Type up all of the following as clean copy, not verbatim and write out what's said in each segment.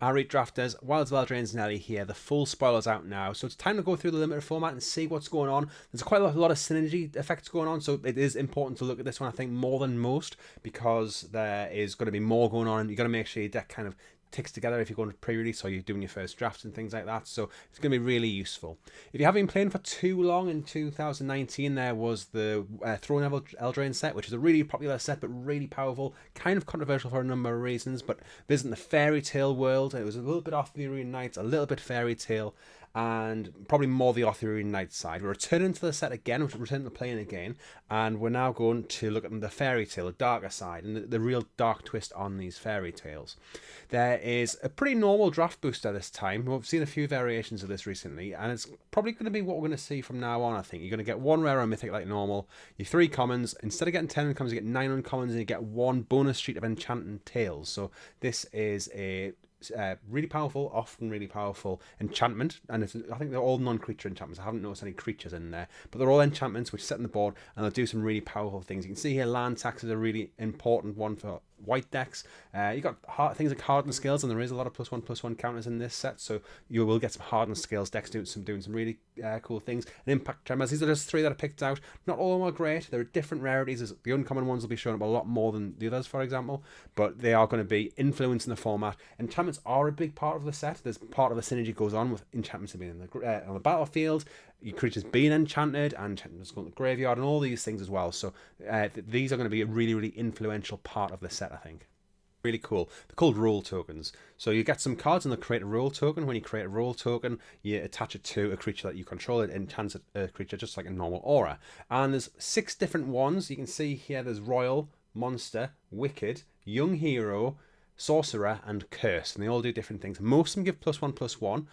Alright drafters, Wilds of Eldraine's nearly here, the full spoiler's out now, so it's time to go through the limited format and see what's going on. There's quite a lot of synergy effects going on, so it is important to look at this one, I think, more than most, because there is going to be more going on, and you've got to make sure your deck kind of ticks together if you're going to pre-release or you're doing your first drafts and things like that, so it's going to be really useful. If you haven't been playing for too long, in 2019 there was the Throne of Eldraine set, which is a really popular set but really powerful, kind of controversial for a number of reasons, but visiting the fairy tale world, it was a little bit Arthurian Knights, a little bit fairy tale, and probably more the Arthurian Knights side. We're returning to the set again, we're returning to playing again, and we're now going to look at the fairy tale, the darker side, and the real dark twist on these fairy tales. There is a pretty normal draft booster this time. We've seen a few variations of this recently, and it's probably going to be what we're going to see from now on, I think. You're going to get one rare or mythic like normal, your 3 commons. Instead of getting 10 uncommons, you get 9 uncommons, and you get 1 bonus sheet of enchanting tales. So this is a really powerful, often really powerful enchantment, and I think they're all non-creature enchantments. I haven't noticed any creatures in there, but they're all enchantments which set on the board, and they'll do some really powerful things. You can see here land tax is a really important one for white decks. You got things like hardened skills, and there is a lot of +1/+1 counters in this set, so you will get some hardened skills decks doing some really cool things. And impact tremors, these are just 3 that I picked out. Not all of them are great. There are different rarities. The uncommon ones will be showing up a lot more than the others, for example, but they are going to be influencing the format. Enchantments are a big part of the set. There's part of the synergy goes on with enchantments being on the battlefield, your creatures being enchanted, and enchantments going to the graveyard, and all these things as well. So these are going to be a really, really influential part of the set, I think. Really cool. They're called rule tokens. So you get some cards and they'll create a rule token. When you create a rule token, you attach it to a creature that you control. It enchants a creature just like a normal aura. And there's 6 different ones. You can see here there's Royal, Monster, Wicked, Young Hero, Sorcerer, and Curse, and they all do different things. Most of them give +1/+1.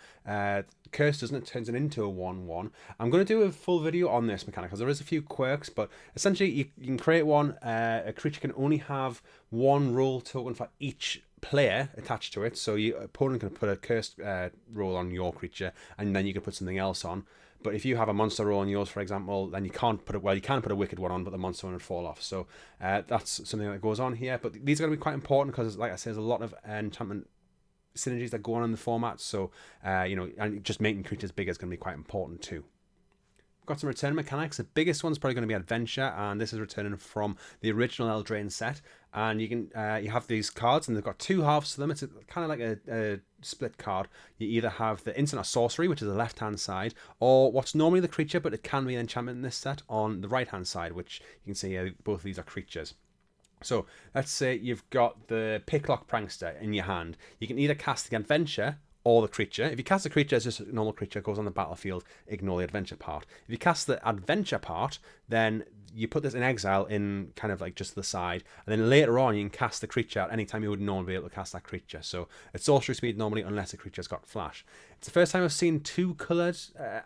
Curse doesn't, it turns it into a 1/1. I'm going to do a full video on this mechanic because there is a few quirks, but essentially you can create one. A creature can only have 1 rule token for each player attached to it, so your opponent can put a cursed rule on your creature, and then you can put something else on. But if you have a monster roll on yours, for example, then you can't put it. Well, you can put a wicked one on, but the monster one would fall off. So that's something that goes on here. But these are going to be quite important because, like I said, there's a lot of enchantment synergies that go on in the format. So and just making creatures bigger is going to be quite important too. Got some return mechanics. The biggest one's probably going to be Adventure, and this is returning from the original Eldraine set. And you can you have these cards, and they've got 2 halves to them. It's kind of like a split card. You either have the instant or sorcery, which is the left-hand side, or what's normally the creature, but it can be an enchantment in this set, on the right-hand side, which you can see both of these are creatures. So let's say you've got the Picklock Prankster in your hand. You can either cast the Adventure or the creature. If you cast the creature as just a normal creature, it goes on the battlefield, ignore the adventure part. If you cast the adventure part, then you put this in exile in kind of like just the side, and then later on you can cast the creature at any time you would normally be able to cast that creature. So it's sorcery speed normally, unless the creature's got flash. It's the first time I've seen 2 coloured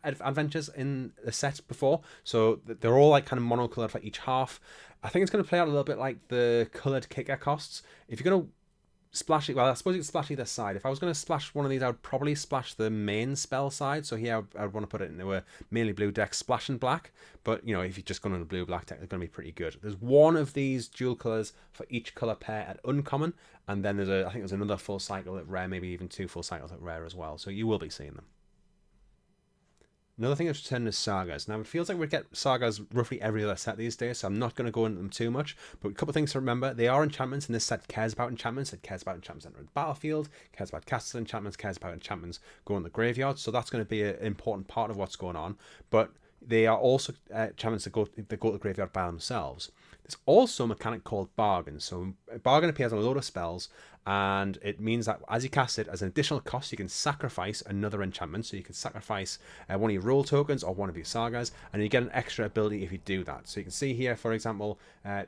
adventures in a set before, so they're all like kind of mono-coloured for each half. I think it's going to play out a little bit like the coloured kicker costs. If you're going to splash it, well, I suppose you can splash either side. If I was going to splash one of these, I would probably splash the main spell side. So here I would want to put it into a mainly blue deck, splash and black. But if you're just going on a blue black deck, it's going to be pretty good. There's 1 of these dual colours for each colour pair at uncommon, and then I think there's another full cycle at rare, maybe even 2 full cycles at rare as well. So you will be seeing them. Another thing that's returned is sagas. Now, it feels like we get sagas roughly every other set these days, so I'm not going to go into them too much. But a couple of things to remember. They are enchantments, and this set cares about enchantments. It cares about enchantments entering the battlefield, cares about castle enchantments, cares about enchantments going in the graveyard. So that's going to be an important part of what's going on. But they are also enchantments that go to the graveyard by themselves. There's also a mechanic called Bargain. So Bargain appears on a load of spells, and it means that as you cast it, as an additional cost, you can sacrifice another enchantment. So you can sacrifice one of your rule tokens or one of your sagas, and you get an extra ability if you do that. So you can see here, for example,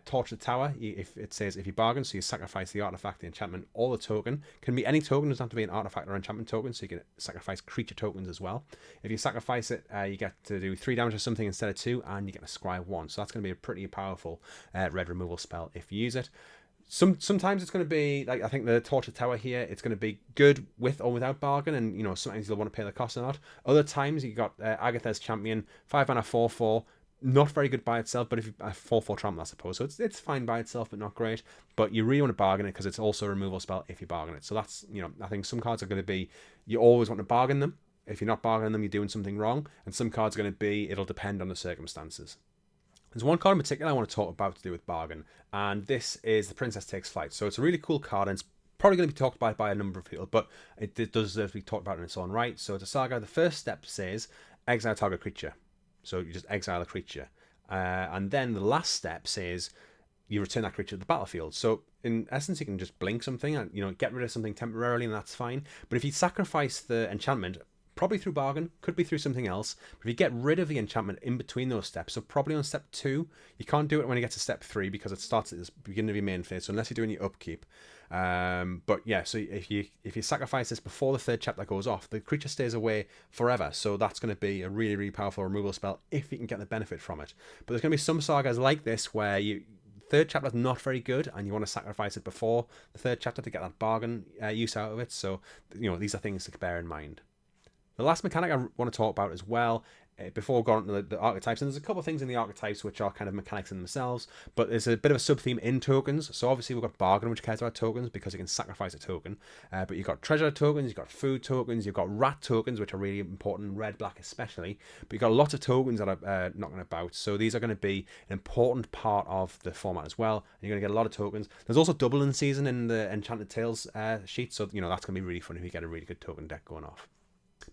Torch the Tower. If it says if you bargain, so you sacrifice the artifact, the enchantment, or the token. Can be any token, doesn't have to be an artifact or enchantment token. So you can sacrifice creature tokens as well. If you sacrifice it, you get to do 3 damage or something instead of 2, and you get to scry 1. So that's going to be a pretty powerful red removal spell if you use it. Sometimes it's going to be like, I think the Torture Tower here, it's going to be good with or without Bargain, and sometimes you'll want to pay the cost or not. Other times you got Agatha's Champion, 5 mana 4/4, not very good by itself, but if you 4/4 trample, I suppose. So it's fine by itself, but not great. But you really want to bargain it because it's also a removal spell if you bargain it. So that's, I think some cards are going to be, you always want to bargain them. If you're not bargaining them, you're doing something wrong. And some cards are going to be, it'll depend on the circumstances. There's one card in particular I want to talk about to do with bargain, and this is the Princess Takes Flight. So it's a really cool card, and it's probably going to be talked about by a number of people, but it does deserve to be talked about in its own right. So it's a saga. The first step says exile target creature. So you just exile a creature. And then the last step says you return that creature to the battlefield. So in essence, you can just blink something and get rid of something temporarily, and that's fine. But if you sacrifice the enchantment, probably through bargain, could be through something else. But if you get rid of the enchantment in between those steps, so probably on step 2, you can't do it when you get to step 3 because it starts at the beginning of your main phase. So unless you're doing your upkeep. But yeah, so if you sacrifice this before the 3rd chapter goes off, the creature stays away forever. So that's going to be a really, really powerful removal spell if you can get the benefit from it. But there's going to be some sagas like this where 3rd chapter is not very good, and you want to sacrifice it before the 3rd chapter to get that bargain use out of it. So these are things to bear in mind. The last mechanic I want to talk about as well, before we go on to the archetypes, and there's a couple of things in the archetypes which are kind of mechanics in themselves, but there's a bit of a sub-theme in tokens. So obviously we've got bargain, which cares about tokens because you can sacrifice a token, but you've got treasure tokens, you've got food tokens, you've got rat tokens, which are really important, red, black especially, but you've got lots of tokens that are knocking about. So these are going to be an important part of the format as well, and you're going to get a lot of tokens. There's also double in season in the Enchanted Tales sheet, so that's going to be really fun if you get a really good token deck going off.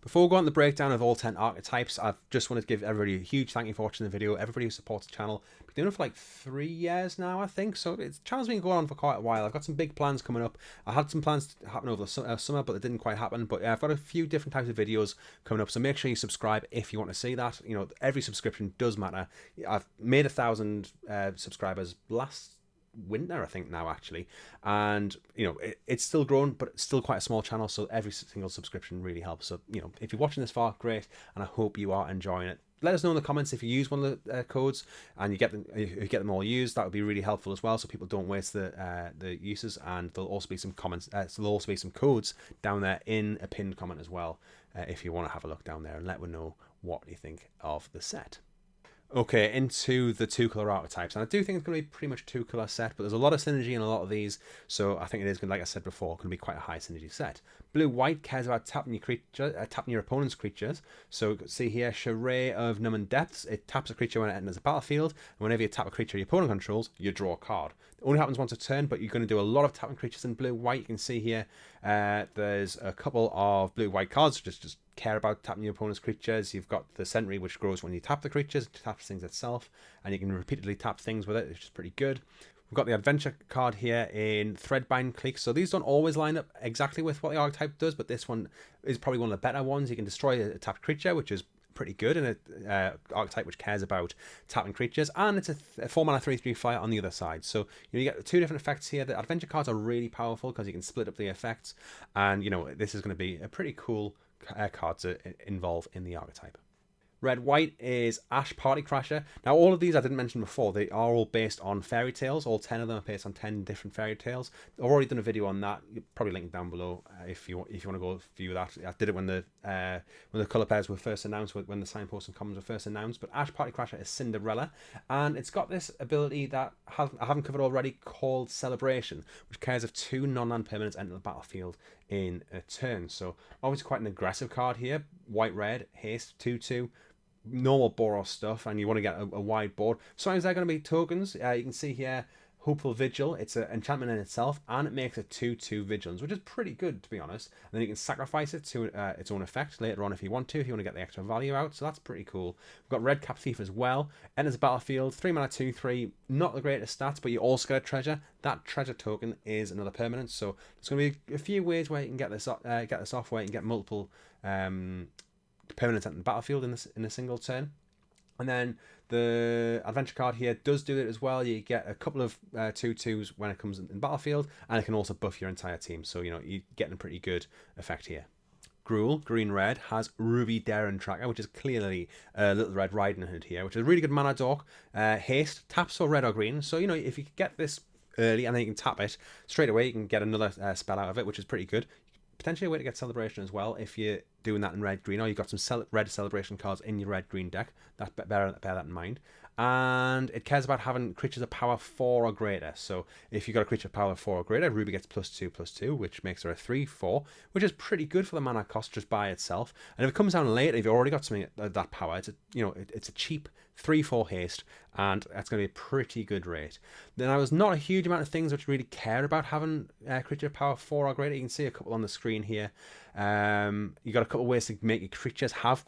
Before we go on the breakdown of all 10 archetypes, I just wanted to give everybody a huge thank you for watching the video. Everybody who supports the channel. Been doing it for like 3 years now, I think. So the channel's been going on for quite a while. I've got some big plans coming up. I had some plans to happen over the summer, but it didn't quite happen. But I've got a few different types of videos coming up. So make sure you subscribe if you want to see that. Every subscription does matter. I've made 1,000 subscribers last winter, I think now actually, and it's still growing, but it's still quite a small channel, so every single subscription really helps. So if you're watching this far, great, and I hope you are enjoying it. Let us know in the comments if you use one of the codes and you get them all used. That would be really helpful as well, so people don't waste the uses. And there'll also be some comments, so there'll also be some codes down there in a pinned comment as well, if you want to have a look down there and let me know what you think of the set. Okay, into the 2-color archetypes, and I do think it's going to be pretty much a 2-color set, but there's a lot of synergy in a lot of these, so I think it is going to, like I said before, going to be quite a high synergy set. Blue-white cares about tapping your opponent's creatures. So see here, Charade of Numbing Depths. It taps a creature when it enters the battlefield, and whenever you tap a creature your opponent controls, you draw a card. It only happens once a turn, but you're going to do a lot of tapping creatures in blue-white. You can see here, there's a couple of blue-white cards just care about tapping your opponent's creatures. You've got the Sentry, which grows when you tap the creatures, it taps things itself, and you can repeatedly tap things with it, which is pretty good. We've got the Adventure card here in Threadbind Clique. So these don't always line up exactly with what the archetype does, but this one is probably one of the better ones. You can destroy a tapped creature, which is pretty good in an archetype which cares about tapping creatures, and it's a 4-mana 3/3 flyer on the other side. So you get 2 different effects here. The Adventure cards are really powerful because you can split up the effects, and this is going to be a pretty cool card to involve in the archetype. Red-white is Ash Party Crasher. Now, all of these I didn't mention before. They are all based on fairy tales. All 10 of them are based on 10 different fairy tales. I've already done a video on that. You'll probably link it down below if you want to go view that. I did it when the colour pairs were first announced, when the signposts and commons were first announced. But Ash Party Crasher is Cinderella, and it's got this ability that I haven't covered already called Celebration, which cares if 2 non-land permanents enter the battlefield in a turn. So obviously quite an aggressive card here. White-red, haste, 2/2. Normal Boros stuff, and you want to get a wide board. Sometimes they're going to be tokens. You can see here Hopeful Vigil. It's an enchantment in itself, and it makes a 2/2 vigilance, which is pretty good, to be honest. And then you can sacrifice it to its own effect later on if you want to get the extra value out. So that's pretty cool. We've got Red Cap Thief as well. Enters the battlefield, 3-mana 2/3. Not the greatest stats, but you also get a treasure. That treasure token is another permanent. So there's going to be a few ways where you can get this off, where you can get multiple permanents at the battlefield in a single turn. And then the Adventure card here does do it as well. You get a couple of 2/2s when it comes in the battlefield, and it can also buff your entire team. So you're getting a pretty good effect here. Gruul, green-red, has Ruby Darren Tracker, which is clearly a Little Red Riding Hood here, which is a really good mana dork. Haste, taps for red or green. So if you get this early and then you can tap it straight away, you can get another spell out of it, which is pretty good. potentially a way to get Celebration as well if you're doing that in red-green, or you've got some red Celebration cards in your red-green deck. Bear that in mind. And it cares about having creatures of power 4 or greater. So if you've got a creature of power 4 or greater, Ruby gets +2/+2, which makes her a 3/4, which is pretty good for the mana cost just by itself. And if it comes down later, if you've already got something at that power, it's a cheap 3/4 haste, and that's going to be a pretty good rate. Then there's not a huge amount of things which really care about having a creature of power 4 or greater. You can see a couple on the screen here. You got a couple of ways to make your creatures have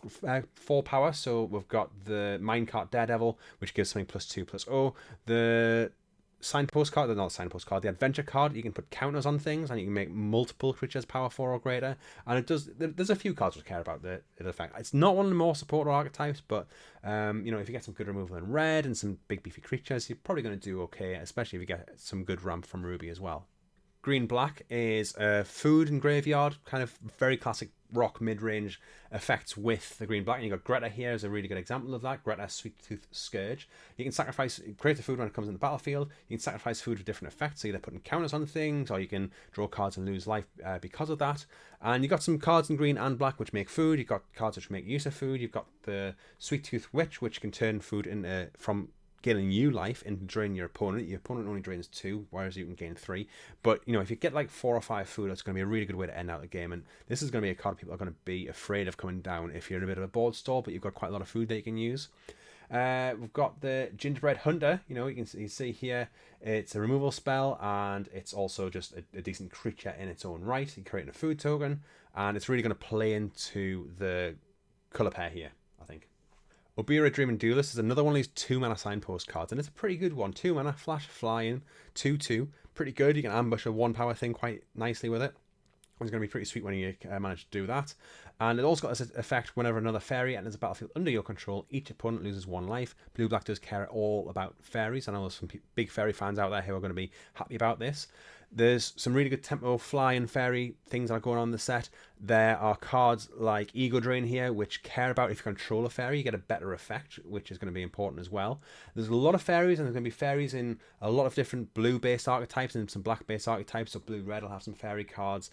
4 power. So we've got the Minecart Daredevil, which gives something +2/+0. The signpost card, the adventure card, you can put counters on things and you can make multiple creatures power 4 or greater. And it does, there's a few cards which care about the effect. It's not one of the more supported archetypes, but if you get some good removal in red and some big beefy creatures, you're probably going to do okay, especially if you get some good ramp from Ruby as well. Green-black is food and graveyard, kind of very classic rock mid-range effects with the green-black. And you've got Greta here as a really good example of that. Greta Sweet Tooth Scourge. You can create the food when it comes in the battlefield. You can sacrifice food with different effects, so either putting counters on things, or you can draw cards and lose life because of that. And you've got some cards in green and black which make food. You've got cards which make use of food. You've got the Sweet Tooth Witch, which can turn food into from gaining new life and drain your opponent. Your opponent only drains 2, whereas you can gain 3. But if you get like 4 or 5 food, that's going to be a really good way to end out the game. And this is going to be a card people are going to be afraid of coming down if you're in a bit of a board stall, but you've got quite a lot of food that you can use. We've got the Gingerbread Hunter. You can see here it's a removal spell, and it's also just a decent creature in its own right. You're creating a food token, and it's really going to play into the color pair here, I think. Obira Dreaming Duelist is another one of these 2-mana signpost cards, and it's a pretty good one. 2 mana, flash, flying, 2/2. Pretty good. You can ambush a 1-power thing quite nicely with it. It's going to be pretty sweet when you manage to do that. And it also got this effect: whenever another fairy enters a battlefield under your control, each opponent loses 1 life. Blue-black does care all about fairies. I know there's some big fairy fans out there who are going to be happy about this. There's some really good tempo fly and fairy things that are going on in the set. There are cards like Eldraine here, which care about if you control a fairy, you get a better effect, which is going to be important as well. There's a lot of fairies, and there's going to be fairies in a lot of different blue-based archetypes and some black-based archetypes. So blue-red will have some fairy cards.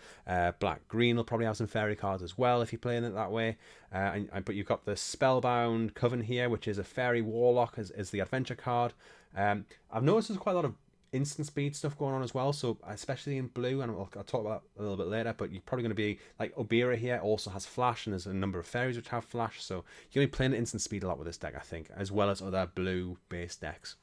Black-green will probably have some fairy cards as well if you're playing it that way. But you've got the Spellbound Coven here, which is a fairy warlock as the adventure card. I've noticed there's quite a lot of instant speed stuff going on as well, so especially in blue, and I'll talk about that a little bit later, but you're probably going to be like Obira here also has flash, and there's a number of fairies which have flash, so you're going to be playing instant speed a lot with this deck, I think, as well as other blue based decks.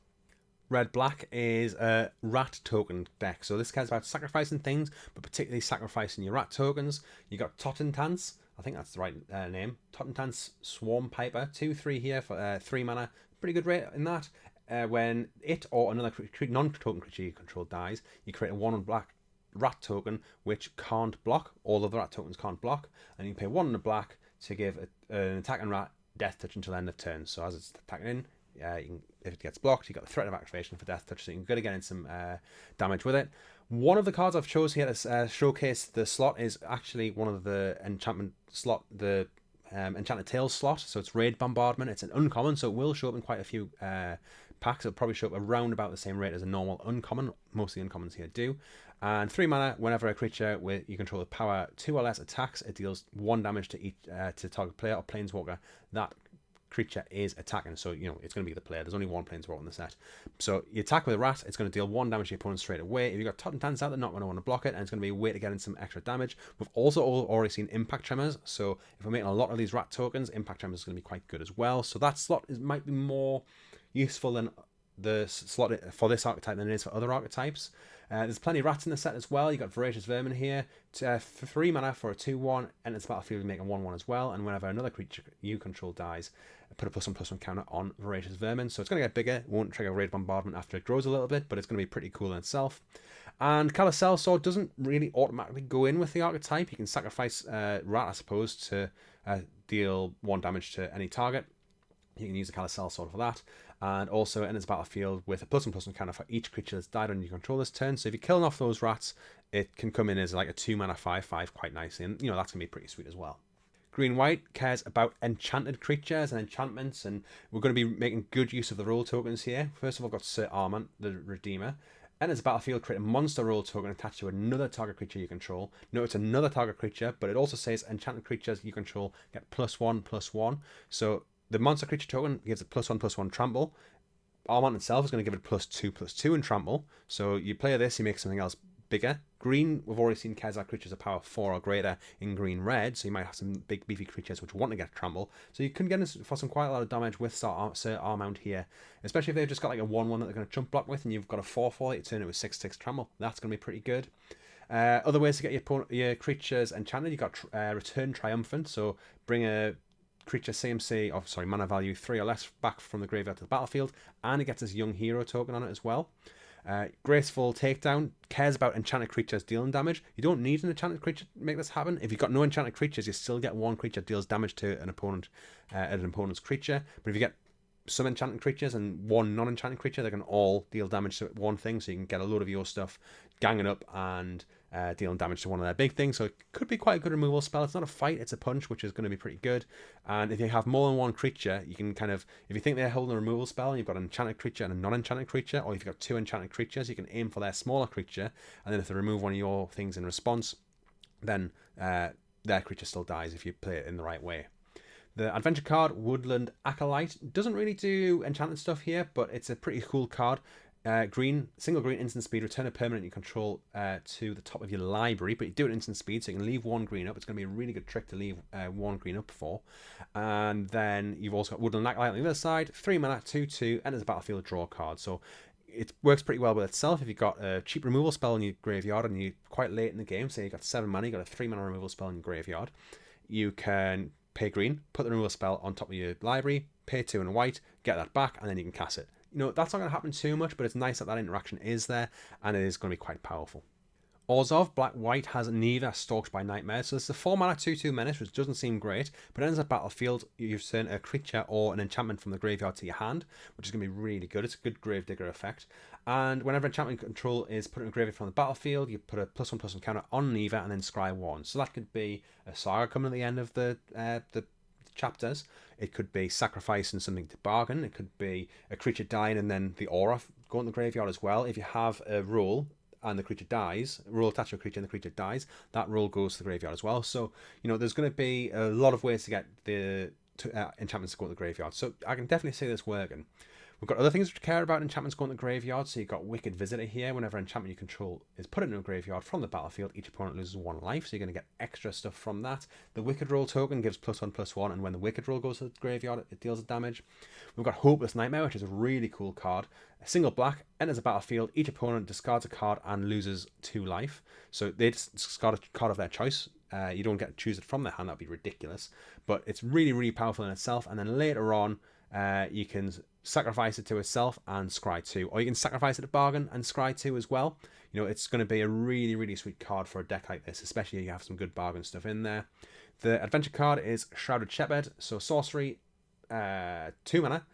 Red-black is a rat token deck, so this cares about sacrificing things, but particularly sacrificing your rat tokens. You got Tottentance, I think that's the right name, Tottentance Swarm Piper, 2/3 here for 3 mana, pretty good rate in that. When it or another non-token creature you control dies, you create a 1-black rat token which can't block. All of the rat tokens can't block, and you pay 1 in a black to give an attacking rat death touch until the end of turn. So as it's attacking in, if it gets blocked, you got the threat of activation for death touch, so you can go to get in some damage with it. One of the cards I've chose here to showcase the slot is actually one of the enchantment slot, the Enchanted Tales slot. So it's Raid Bombardment. It's an uncommon, so it will show up in quite a few packs. It'll probably show up around about the same rate as a normal uncommon. Most of the uncommons here do. And 3 mana, whenever a creature with you control the power 2 or less attacks, it deals 1 damage to each to target player or planeswalker that creature is attacking. So it's going to be the player. There's only 1 planeswalker in the set. So you attack with a rat, it's going to deal 1 damage to your opponent straight away. If you've got Tottentance out, they're not going to want to block it, and it's going to be a way to get in some extra damage. We've also already seen Impact Tremors, so if we're making a lot of these rat tokens, Impact Tremors is going to be quite good as well. So that slot might be more useful than the slot for this archetype than it is for other archetypes. There's plenty of rats in the set as well. You've got Voracious Vermin here. For 3 mana for a 2/1, enters the battlefield, you make a 1/1 as well. And whenever another creature you control dies, put a +1/+1 counter on Voracious Vermin. So it's going to get bigger. It won't trigger Raid Bombardment after it grows a little bit, but it's going to be pretty cool in itself. And Calisel Sword doesn't really automatically go in with the archetype. You can sacrifice rat, I suppose, to deal 1 damage to any target. You can use the Calisel Sword for that. And also it enters the battlefield with a +1/+1 counter for each creature that's died under your control this turn. So if you're killing off those rats, it can come in as like a 2 mana 5/5 quite nicely. And that's going to be pretty sweet as well. Green-white cares about enchanted creatures and enchantments, and we're going to be making good use of the role tokens here. First of all, we've got Sir Armant, the Redeemer. Enters the battlefield, create a monster rule token attached to another target creature you control. Note it's another target creature, but it also says enchanted creatures you control get +1/+1. So the monster creature token gives it +1/+1 trample. Armont itself is going to give it +2/+2 in trample. So you play this, you make something else bigger. Green, we've already seen Kezar creatures of power 4 or greater in green-red, so you might have some big beefy creatures which want to get trample. So you can get in for some quite a lot of damage with Sir Armount here, especially if they've just got like a 1/1 that they're going to chump block with, and you've got a 4/4 that you turn it with 6/6 trample. That's going to be pretty good. Other ways to get your creatures enchanted, you've got Return Triumphant, so bring a creature CMC, or sorry, mana value 3 or less back from the graveyard to the battlefield, and it gets this young hero token on it as well. Graceful Takedown cares about enchanted creatures dealing damage. You don't need an enchanted creature to make this happen. If you've got no enchanted creatures, you still get one creature that deals damage to an opponent's creature. But if you get some enchanted creatures and one non-enchanted creature, they can all deal damage to one thing, so you can get a load of your stuff ganging up and dealing damage to one of their big things. So it could be quite a good removal spell. It's not a fight, it's a punch, which is going to be pretty good. And if you have more than one creature, you can kind of, if you think they're holding a removal spell and you've got an enchanted creature and a non-enchanted creature, or if you've got two enchanted creatures, you can aim for their smaller creature, and then if they remove one of your things in response, then their creature still dies if you play it in the right way. The adventure card, Woodland Acolyte, doesn't really do enchanted stuff here, but it's a pretty cool card. Green, single green, instant speed, return a permanent you control to the top of your library, but you do it instant speed, so you can leave one green up. It's going to be a really good trick to leave one green up for. And then you've also got Woodland Acolyte on the other side, 3 mana, 2/2, enters the battlefield, draw a card. So it works pretty well with itself. If you've got a cheap removal spell in your graveyard and you're quite late in the game, say you've got 7 mana, you've got a 3 mana removal spell in your graveyard, you can pay green, put the removal spell on top of your library, pay 2 and a white, get that back, and then you can cast it. You know, that's not going to happen too much, but it's nice that that interaction is there, and it is going to be quite powerful. Orzhov, Black-White, has neither Stalked by Nightmares, so it's a 4 mana 2/2 menace, which doesn't seem great, but it ends up battlefield, you send a creature or an enchantment from the graveyard to your hand, which is going to be really good. It's a good Gravedigger effect. And whenever enchantment control is put in a graveyard from the battlefield, you put a +1/+1 counter on neither and then scry 1. So that could be a saga coming at the end of the chapters. It could be sacrificing something to bargain. It could be a creature dying and then the aura going to the graveyard as well. If you have a rule and the creature dies, a rule attached to a creature and the creature dies, that rule goes to the graveyard as well. So, you know, there's going to be a lot of ways to get the enchantments to go to the graveyard. So I can definitely see this working. We've got other things to care about enchantments going to the graveyard. So you've got Wicked Visitor here. Whenever enchantment you control is put into a graveyard from the battlefield, each opponent loses 1 life. So you're going to get extra stuff from that. The Wicked Roll token gives +1/+1, and when the Wicked Roll goes to the graveyard, it deals damage. We've got Hopeless Nightmare, which is a really cool card. A single black, enters a battlefield, each opponent discards a card and loses 2 life. So they discard a card of their choice. You don't get to choose it from their hand. That'd be ridiculous. But it's really, really powerful in itself. And then later on, you can sacrifice it to itself and scry 2, or you can sacrifice it to bargain and scry 2 as well. You know, it's going to be a really, really sweet card for a deck like this, especially if you have some good bargain stuff in there. The adventure card is Shrouded Shepherd, so sorcery, 2 mana.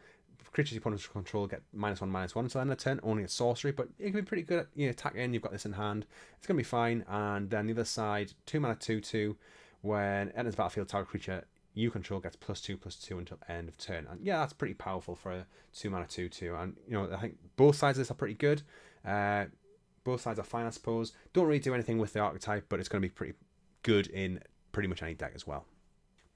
Creatures you opponents control get -1/-1 until end of turn, only a sorcery, but it can be pretty good at attacking. You've got this in hand, it's going to be fine. And then the other side, 2 mana 2/2, when it enters battlefield, target creature you control gets +2/+2 until end of turn. And yeah, that's pretty powerful for a 2 mana 2/2. And you know, I think both sides of this are pretty good. Both sides are fine, I suppose. Don't really do anything with the archetype, but it's going to be pretty good in pretty much any deck as well.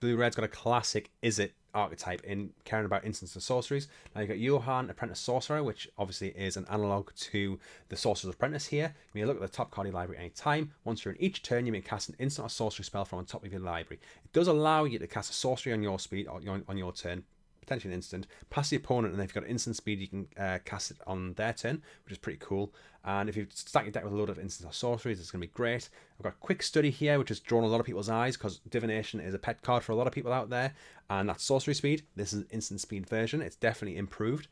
Blue-Red's got a classic Izzet archetype in caring about instants and sorceries. Now you've got Johann, Apprentice Sorcerer, which obviously is an analogue to the Sorcerer's Apprentice here. When you look at the top card of your library at any time, once you're in each turn, you may cast an instant or sorcery spell from on top of your library. It does allow you to cast a sorcery on your speed, or on your turn, potentially an instant, past the opponent, and if you've got instant speed, you can cast it on their turn, which is pretty cool. And if you stack your deck with a load of instants or sorceries, it's going to be great. I've got Quick Study here, which has drawn a lot of people's eyes because Divination is a pet card for a lot of people out there, and that's sorcery speed. This is an instant speed version. It's definitely improved.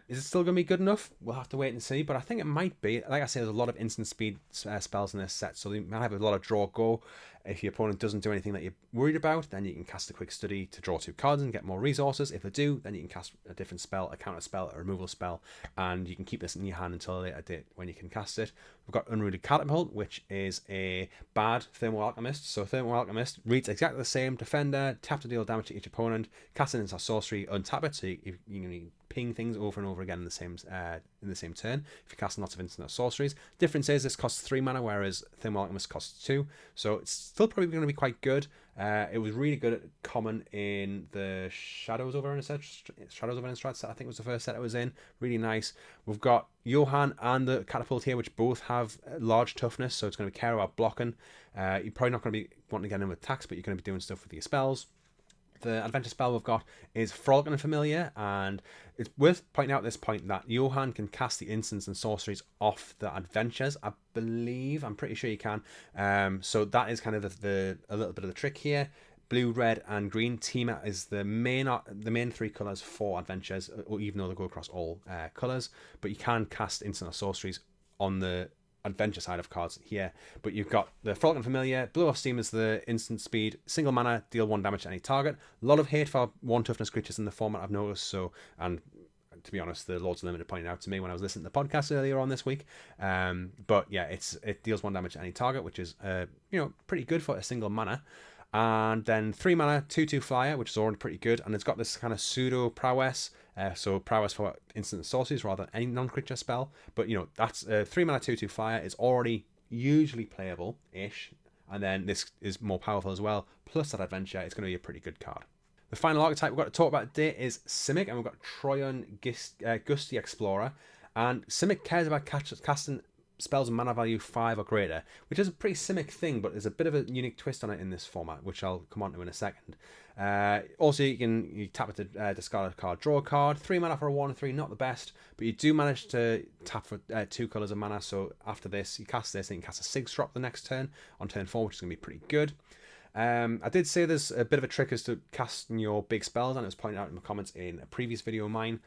Is it still going to be good enough? We'll have to wait and see, but I think it might be. Like I say, there's a lot of instant speed spells in this set, so you might have a lot of draw go. If your opponent doesn't do anything that you're worried about, then you can cast a Quick Study to draw 2 cards and get more resources. If they do, then you can cast a different spell, a counter spell, a removal spell, and you can keep this in your hand until a later date when you can cast it. We've got Unrooted Catapult, which is a bad Thermal Alchemist. So Thermal Alchemist reads exactly the same. Defender, tap to deal damage to each opponent, cast it into a sorcery, untap it, so you can ping things over and over again in the same turn if you're casting lots of instant or sorceries. Difference is this costs 3 mana, whereas Thin Alchemist costs 2, so it's still probably going to be quite good. It was really good at common in the Shadows over Innistrad set. I think was the first set it was in. Really nice. We've got Johann and the Catapult here, which both have large toughness, so it's going to care about blocking. You're probably not going to be wanting to get in with attacks, but you're going to be doing stuff with your spells. The adventure spell we've got is Frolic and Familiar, and it's worth pointing out at this point that Johann can cast the instants and sorceries off the adventures. I'm pretty sure you can. So that is kind of a little bit of the trick here. Blue, red, and green team is the main 3 colors for adventures, or even though they go across all colors. But you can cast instant or sorceries on the adventure side of cards here. But you've got the Frolic and Familiar, Blow Off Steam is the instant speed, single mana, deal 1 damage to any target. A lot of hate for 1 toughness creatures in the format, I've noticed. So, and to be honest, the Lords of Limited pointed out to me when I was listening to the podcast earlier on this week. But yeah, it deals 1 damage to any target, which is pretty good for a single mana. And then 3 mana, 2/2 flyer, which is already pretty good, and it's got this kind of pseudo prowess. So prowess for instant sorceries rather than any non-creature spell. But that's 3 mana, 2/2 flyer is already usually playable-ish, and then this is more powerful as well. Plus that adventure, it's going to be a pretty good card. The final archetype we've got to talk about today is Simic, and we've got Troyan Gusty Explorer. And Simic cares about casting spells of mana value 5 or greater, which is a pretty Simic thing, but there's a bit of a unique twist on it in this format, which I'll come on to in a second. Also, you tap it to discard a card, draw a card. 3 mana for a 1/3, not the best, but you do manage to tap for 2 colors of mana. So after this, you cast this, and you can cast a 6-drop the next turn on turn 4, which is going to be pretty good. I did say there's a bit of a trick as to casting your big spells, and it was pointed out in the comments in a previous video of mine.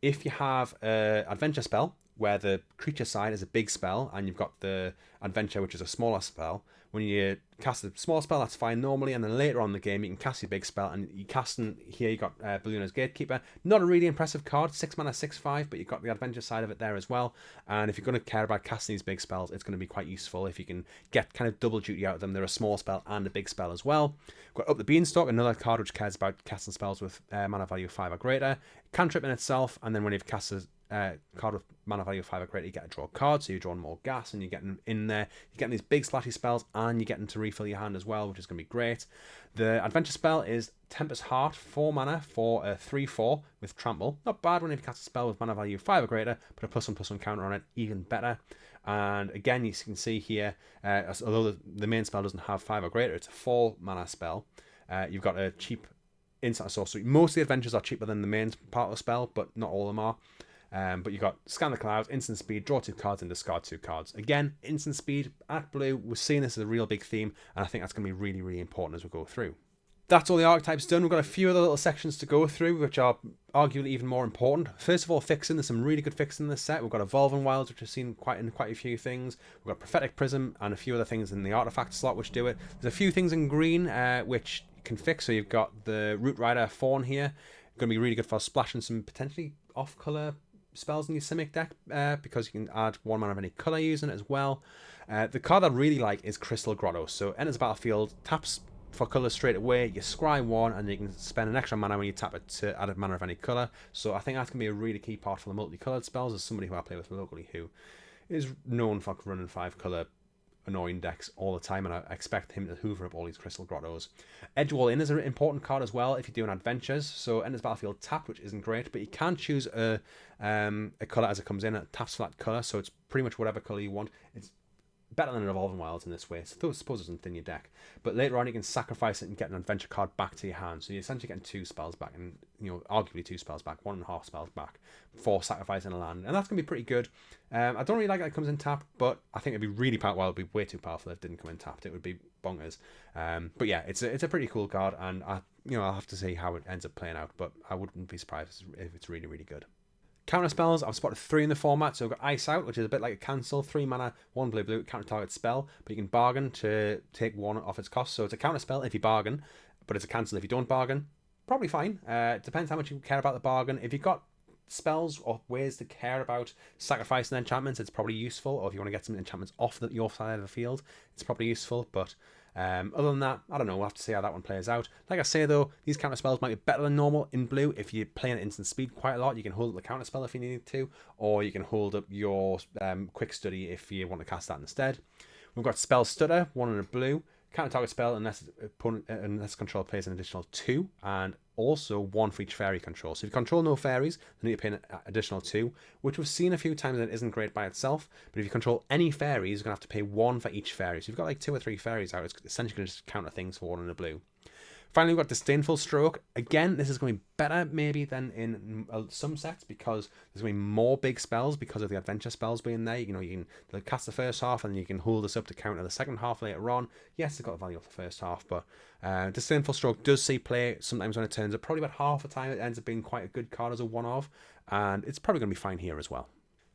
If you have an adventure spell where the creature side is a big spell and you've got the adventure, which is a smaller spell, when you cast the small spell, that's fine normally, and then later on in the game you can cast your big spell, and you casting here you got Balluna's Gatekeeper. Not a really impressive card, 6 mana, 6/5, but you've got the adventure side of it there as well. And if you're going to care about casting these big spells, it's going to be quite useful if you can get kind of double duty out of them. They're a small spell and a big spell as well. We've got Up the Beanstalk, another card which cares about casting spells with mana value 5 or greater. Cantrip in itself, and then when you've cast a card with mana value 5 or greater, you get to draw a card, so you're drawing more gas, and you're getting in there, you're getting these big slashy spells, and you're getting to refill your hand as well, which is going to be great. The adventure spell is Tempest Heart, 4 mana for a 3/4 with trample. Not bad when you cast a spell with mana value 5 or greater, put a +1/+1 counter on it, even better. And again, you can see here, although the main spell doesn't have 5 or greater, it's a 4 mana spell. You've got a cheap instant sorcery. Most of the adventures are cheaper than the main part of the spell, but not all of them are. But you got Scan the Clouds, instant speed, draw 2 cards and discard 2 cards. Again, instant speed at blue, we're seeing this as a real big theme, and I think that's going to be really, really important as we go through. That's all the archetypes done. We've got a few other little sections to go through, which are arguably even more important. First of all, fixing. There's some really good fixing in this set. We've got Evolving Wilds, which I've seen quite a few things. We've got Prophetic Prism and a few other things in the artifact slot which do it. There's a few things in green which you can fix. So you've got the Root Rider Fawn here. Going to be really good for splashing some potentially off-color spells in your Simic deck because you can add 1 mana of any color using it as well. The card I really like is Crystal Grotto. So enters the battlefield, taps for colors straight away, you scry 1, and you can spend an extra mana when you tap it to add a mana of any color. So I think that's going to be a really key part for the multicolored spells. As somebody who I play with locally who is known for running 5-color annoying decks all the time, and I expect him to hoover up all these Crystal Grottos. Edgewall In is an important card as well if you're doing adventures. So enters battlefield tapped, which isn't great, but you can choose a color as it comes in. It taps for that color, so it's pretty much whatever color you want. It's better than an Evolving Wilds in this way. So I suppose it doesn't thin your deck. But later on, you can sacrifice it and get an adventure card back to your hand. So you're essentially getting 2 spells back, and arguably 2 spells back, 1.5 spells back for sacrificing a land, and that's gonna be pretty good. I don't really like that it comes in tapped, but I think it'd be really powerful. Well, it'd be way too powerful if it didn't come in tapped. It would be bonkers. But yeah, it's a pretty cool card, and I'll have to see how it ends up playing out. But I wouldn't be surprised if it's really, really good. Counter spells, I've spotted 3 in the format. So we've got Ice Out, which is a bit like a cancel, 3 mana, 1 blue, counter target spell, but you can bargain to take 1 off its cost. So it's a counter spell if you bargain, but it's a cancel if you don't bargain. Probably fine. It depends how much you care about the bargain. If you've got spells or ways to care about sacrificing enchantments, it's probably useful. Or if you want to get some enchantments off your side of the field, it's probably useful. But Other than that, I don't know. We'll have to see how that one plays out. Like I say though, these counter spells might be better than normal in blue. If you're playing at instant speed quite a lot, you can hold up the counter spell if you need to, or you can hold up your quick study if you want to cast that instead. We've got Spell Stutter, 1 in a blue. Counter target spell unless control plays an additional 2, and also 1 for each fairy control. So if you control no fairies, then you pay an additional 2, which we've seen a few times and it isn't great by itself. But if you control any fairies, you're going to have to pay 1 for each fairy. So you've got like 2 or 3 fairies out. It's essentially going to just counter things for 1 in a blue. Finally, we've got Disdainful Stroke. Again, this is going to be better maybe than in some sets because there's going to be more big spells because of the adventure spells being there. You know, you can cast the first half and you can hold this up to counter the second half later on. Yes, it's got the value of the first half, but Disdainful Stroke does see play sometimes when it turns up. Probably about half the time it ends up being quite a good card as a one-off, and it's probably going to be fine here as well.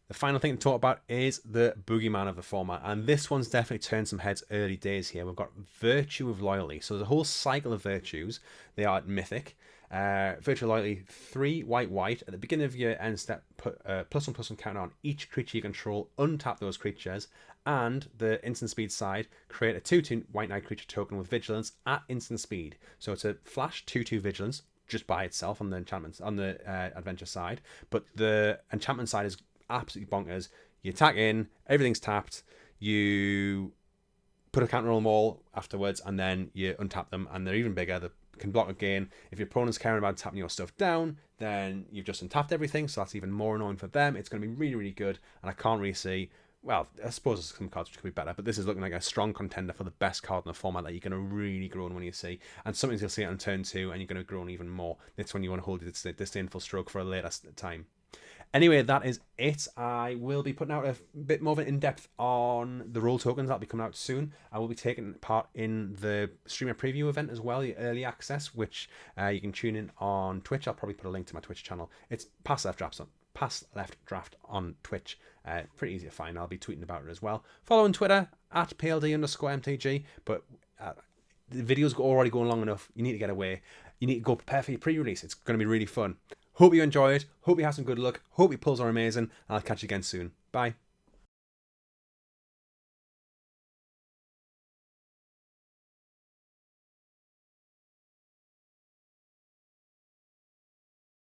The final thing to talk about is the boogeyman of the format, and this one's definitely turned some heads early days here. We've got Virtue of Loyalty. So there's a whole cycle of virtues. They are mythic. Virtue of Loyalty, 3 white. At the beginning of your end step, put a +1/+1 counter on each creature you control, untap those creatures, and the instant speed side, create a 2/2 white knight creature token with vigilance at instant speed. So it's a flash 2/2 vigilance just by itself on the enchantments on the adventure side, but the enchantment side is absolutely bonkers. You attack in, everything's tapped, you put a counter on them all afterwards, and then you untap them, and they're even bigger. They can block again. If your opponent's caring about tapping your stuff down, then you've just untapped everything, so that's even more annoying for them. It's going to be really, really good, and I can't really see... Well, I suppose there's some cards which could be better, but this is looking like a strong contender for the best card in the format that you're going to really groan when you see. And something you'll see it on turn 2, and you're going to groan even more. That's when you want to hold the Disdainful Stroke for a later time. Anyway, that is it. I will be putting out a bit more of an in-depth on the role tokens. That'll be coming out soon. I will be taking part in the streamer preview event as well, the early access, which you can tune in on Twitch. I'll probably put a link to my Twitch channel. It's Pass Left Draft on Twitch. Pretty easy to find. I'll be tweeting about it as well. Follow on Twitter at PLD_MTG. But the video's already going long enough. You need to get away. You need to go prepare for your pre-release. It's going to be really fun. Hope you enjoy it. Hope you have some good luck. Hope your pulls are amazing. And I'll catch you again soon. Bye.